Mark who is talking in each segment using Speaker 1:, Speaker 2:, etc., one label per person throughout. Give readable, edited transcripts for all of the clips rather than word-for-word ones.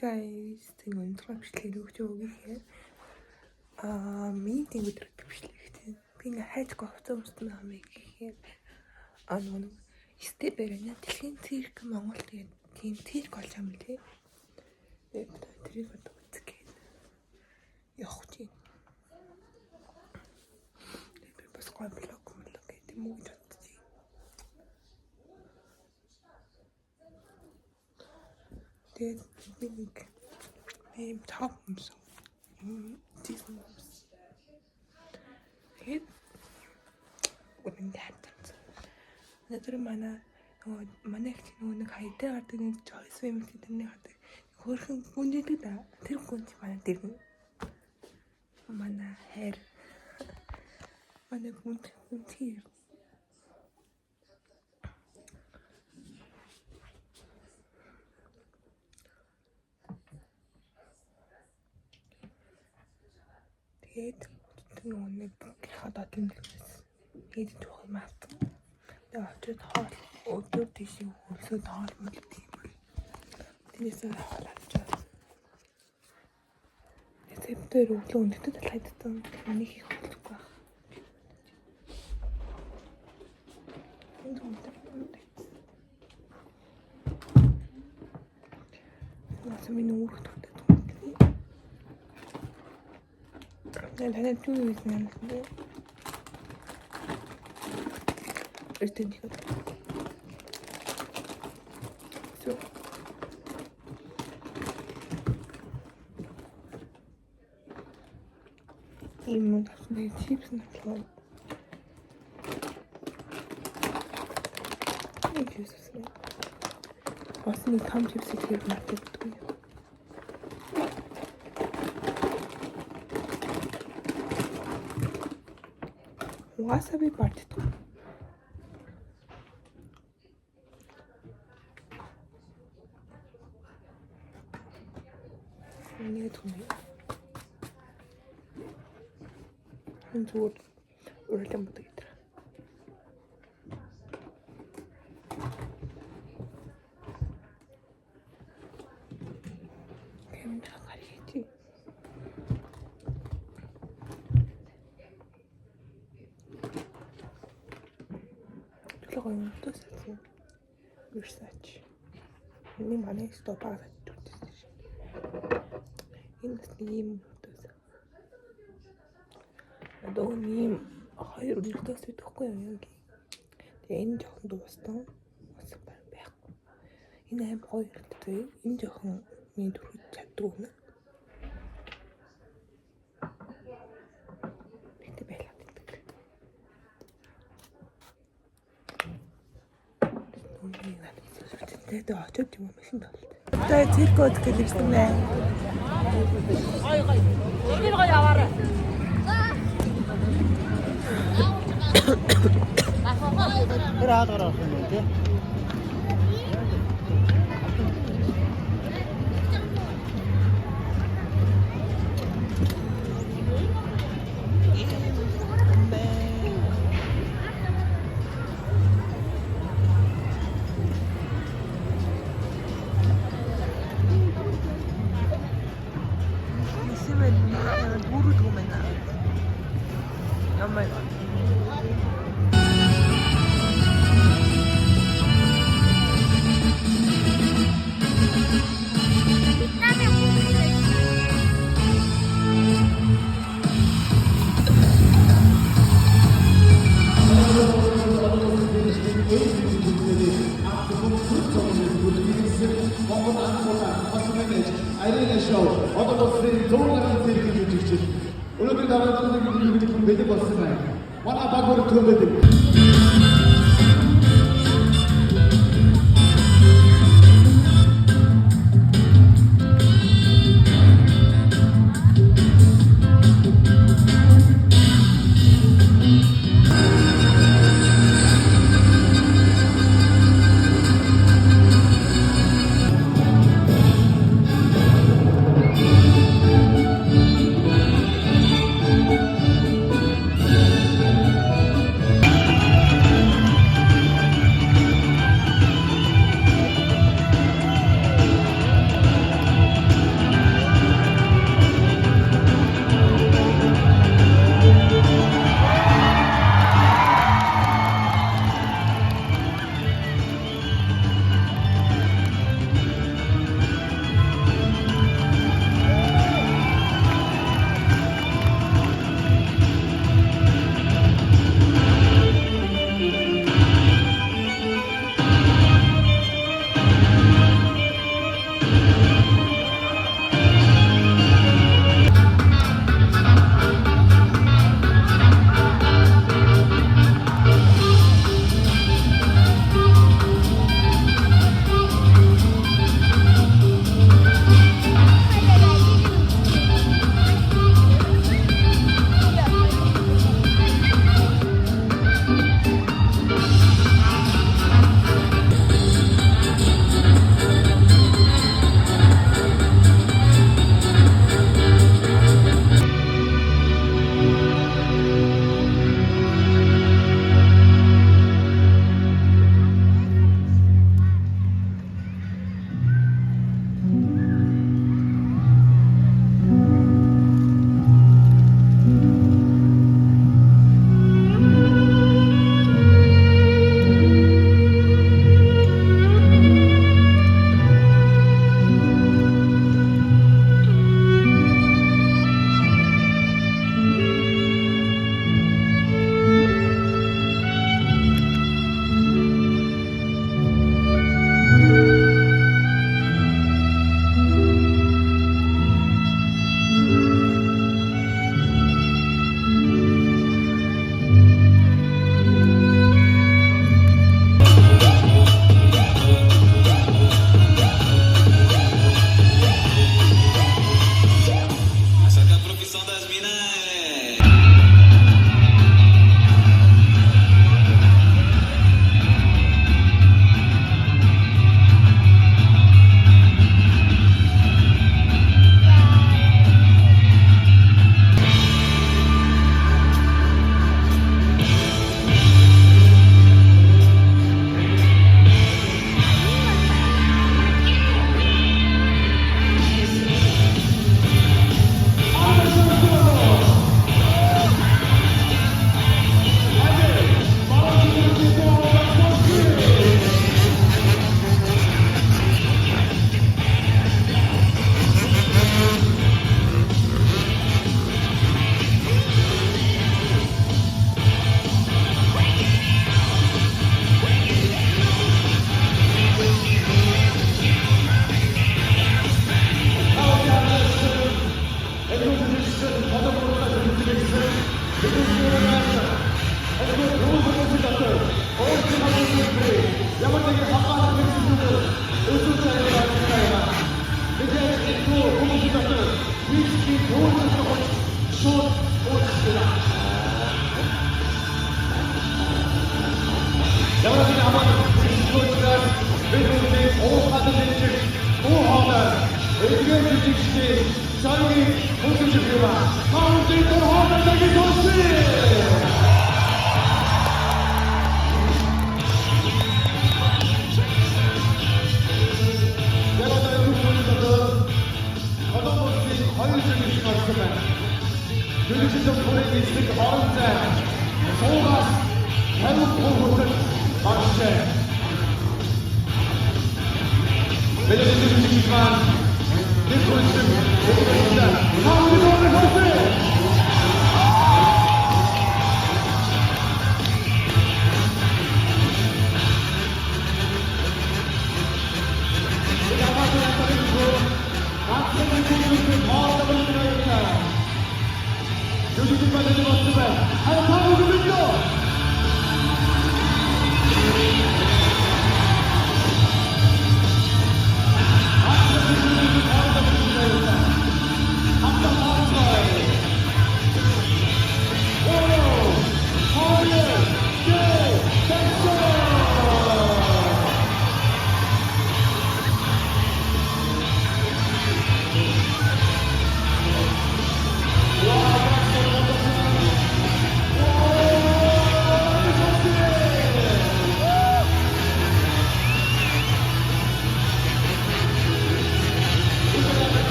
Speaker 1: guys, тэг өнөөдөр бичлэг өгч өгье. Миний өдөр бичлэг гэдэг. Би ингээ хайцгүй хувцас өмссөн хамыг гэхээр нэг стебэрэнэ дэлхийн цирк Монгол тэгээд тийм цирк болж байгаа юм тий. Тэгээд тэрийг одоо үзэх явах чинь. Тэгээд бас гой блог гэдэг юм уу гэж бодчих. Тэгээд би нэг топ юмсан. Тийм тэгээд гүн хатсан. Надад манай их нэг хайтай гардаг нэг choice family тэрний гардаг. Хөрхэн гүнжидэг да. Тэр гүнж манай дэрнэ. Манай хайр. Манай гүнтир. Тэгээд нэг хадаа тэмдэглэсэн. Тэгээд тухай мат. Тэгээд очиж хоол өдөр тийш хөрсөд хоол мөл тийм. Тэрээсээ хоолж. Рецептээр өглөө өндөд талхайдсан. Миний хийх болохгүй байна. Миний үргэлж тутад. Надад юу юм бэ? Эртэн их. Всё. Им такие чипсы наклон. Не чувствую. После там чипсы хлеб накидываю. Wasabi партито. Нэг түмээ. Зүгээр уралдан бодог гэдэг. Кэмд хагарч. Логон туссан. Research. Миний манай стопаар тутсан. Энэ нэм туссан. Одоо нэм хоёр үлдээс бидэхгүй юм яг. Тэгээ энэ жоохон дуустал. Бас байхгүй. Энэ аим хоёр үлдээ. Энэ жоохон миний дөрөв чаддаг үнэ. Битээ байлаа гэдэг. Тэгээд очоод юм машин тавлаа. Одоо циркод гэлсэн байна. Гой яваарай. Тэр аагаар авах юм тий.
Speaker 2: Өнөөдөр даваад нэг хүн бэлэг болсон байна. Манай багвар төмбөдөг. Эдгээр жүжигчдийн цааны хөгжүүлэлтээр Маунтин хоолойг сонсъё. Жүжигчдийн бүрийн эсрэг орон зай суугаас 50% хүртэл багшээ. Бидний жүжигч маань нэг хүнсэн өгүүлсэн. Маунтин хоолойг сонсъё.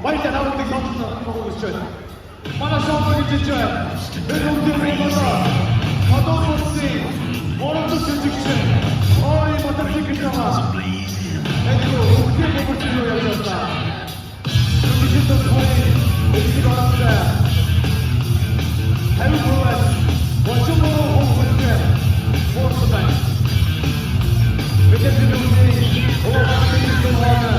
Speaker 2: Баярлалаа намайг сонсон өгөөч. Манай шоугийн жижиг. Одон болсон. Орон жүжигч. Ой мотоцикл гэмаа. Энийг үгүй бүгд юу яаж байна. Жүжигчдод хойно эцэг оролцоо. Хайрцаг. Бочмоо хөвгөлтэй. Борсотай. Мэдээж нүгний оорын хөөрхөн.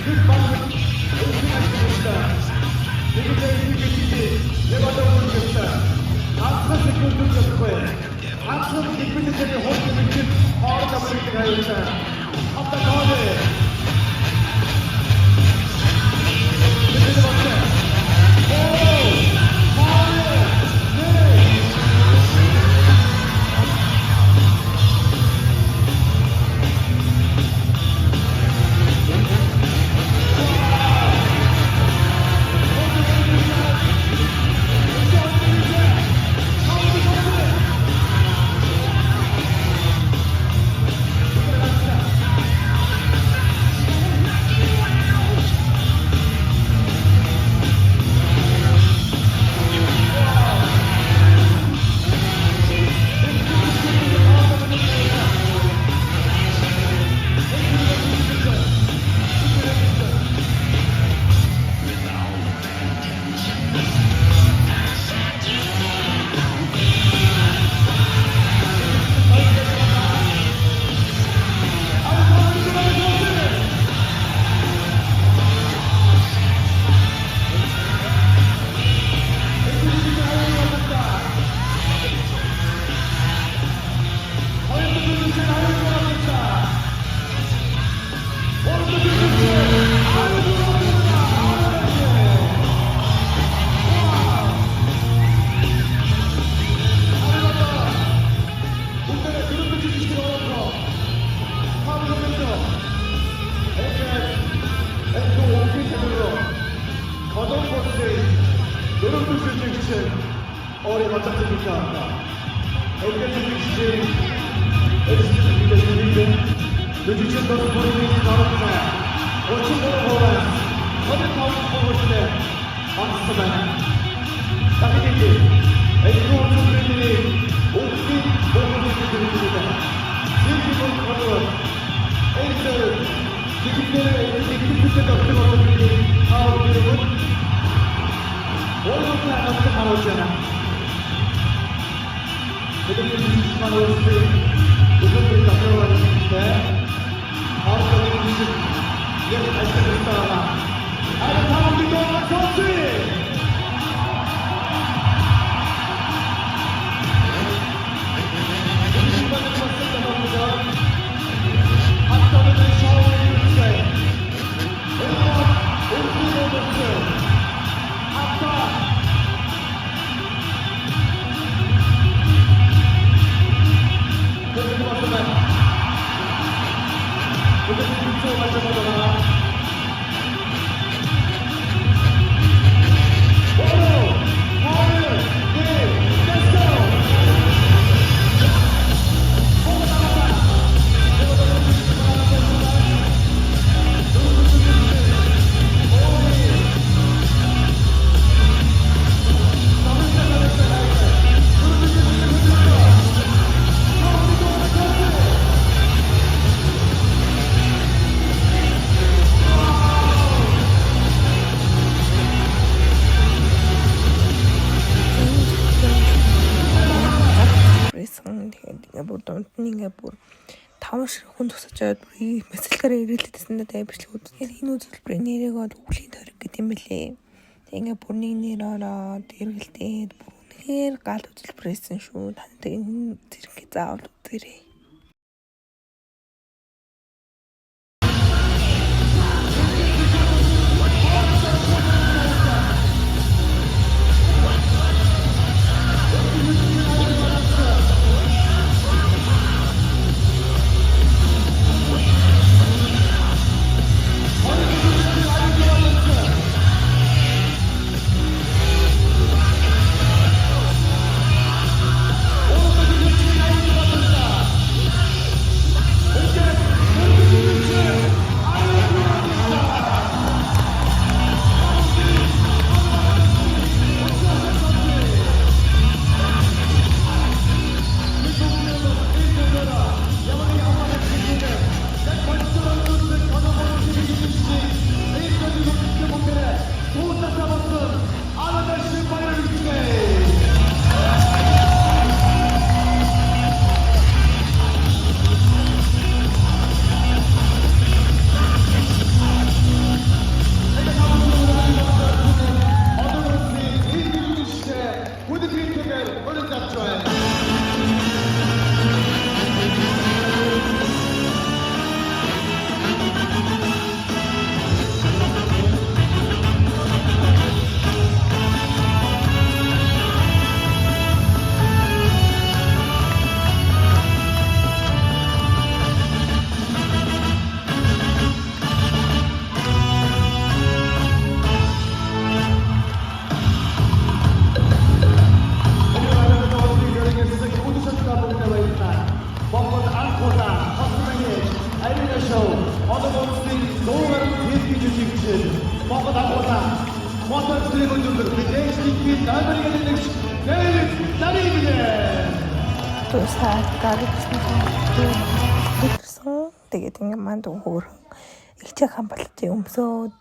Speaker 2: Good
Speaker 1: Ингээ бүр 5 ширхэг хүн тусачаад мессежлээр ирээлээдсэн даа бичлэг үзсэн. Энэ үзүүлбэрийн нэрийг бол өвлийн тойрог гэдэг юм бэлээ. Тэгээ бүр нэг нэр ороод эргэлдээд бүр үнэхээр гал үзүүлбэрсэн шүү. Танд энэ зэрэг заавал үзээрэй.
Speaker 2: одоо боловсрын дуугаар хэлбэж үзэгдсэн. Монгол агуулга мотор зэрэг өндөр мэдээллийн номерыг нэгж Дэвид Даригилээ.
Speaker 1: Тусаад гаргасан. Тэгээд ингээ манд хөөрхөн ихчээхэн болтын өмсөөд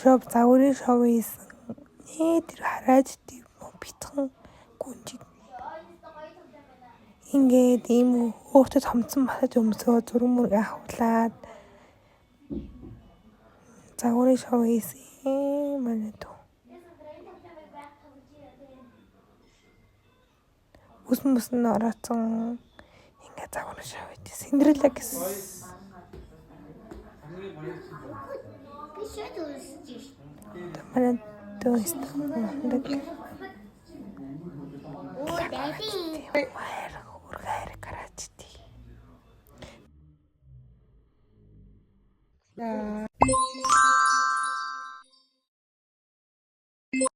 Speaker 1: шоу загварын шоу хийсэн. Тэр хараад тийм битгэн гүнжиг. Ингээд ийм өөртөө томцсон басаж өмсөө зураг мөрөг авахлаад загварын шоу хийсэн манай дүү. Үс нь орооцсон ингээ загварын шоу хийсэн. Синдрелла гэсэн. Манай дүү истэ.